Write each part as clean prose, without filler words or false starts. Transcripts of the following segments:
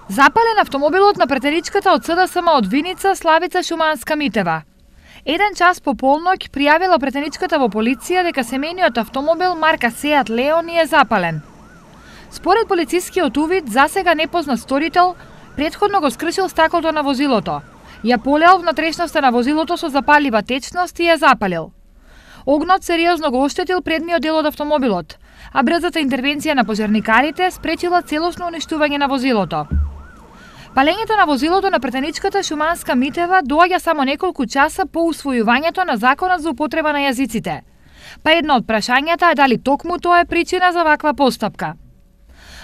Запален автомобилот на претеничката од СДСМ од Виница Славица Шуманска-Митева. Еден час по полноќ пријавила претеничката во полиција дека семејниот автомобил марка Сеат Леон е запален. Според полицискиот увид, засега непознат сторител претходно го скршил стаклото на возилото. Ја полеал внатрешноста на возилото со запалива течност и ја запалил. Огнот сериозно го оштетил предниот дел од автомобилот, а брзата интервенција на пожарникарите спречила целосно уништување на возилото. Палењето на возилото на претеничката Шуманска-Митева доаѓа само неколку часа по усвојувањето на Законот за употреба на јазиците. Па едно од прашањата е дали токму тоа е причина за ваква постапка.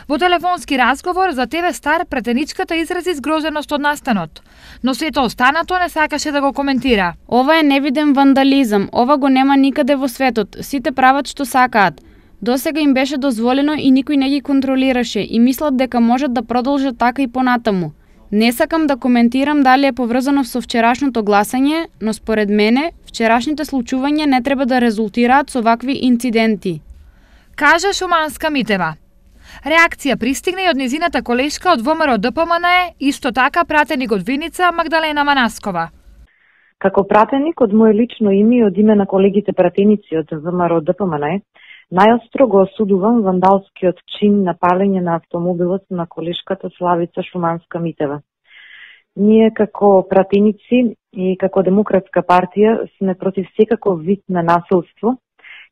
Во телефонски разговор за ТВ Стар претеничката изрази згрозеност од настанот, но сето останато не сакаше да го коментира. Ова е невиден вандализам, ова го нема никаде во светот, сите прават што сакаат. Досега им беше дозволено и никој не ги контролираше и мислат дека можат да продолжат така и понатаму. Не сакам да коментирам дали е поврзано со вчерашното гласање, но според мене, вчерашните случувања не треба да резултираат со вакви инциденти, кажа Шуманска-Митева. Реакција пристигна и од низината колешка од ВМРО ДПМН, исто така пратеник од Виница Магдалена Манаскова. Како пратеник од моје лично име и од име на колегите пратеници од ВМРО ДПМН, најостро го осудувам вандалскиот чин на палење на автомобилот на колешката Славица Шуманска-Митева. Ние како пратеници и како Демократска партија сме против секаков вид на насилство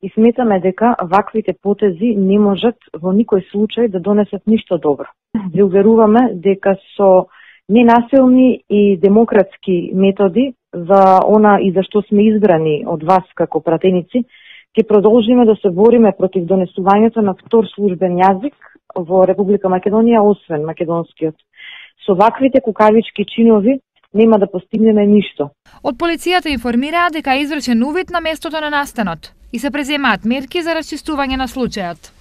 и сметаме дека ваквите потези не можат во никој случај да донесат ништо добро. Ви уверуваме дека со ненасилни и демократски методи за она и за што сме избрани од вас како пратеници, ќе продолжиме да се бориме против донесувањето на втор службен јазик во Република Македонија, освен македонскиот. Со ваквите кукавички чинови нема да постигнеме ништо. Од полицијата информираа дека е извршен увид на местото на настанот и се преземаат мерки за расчистување на случајот.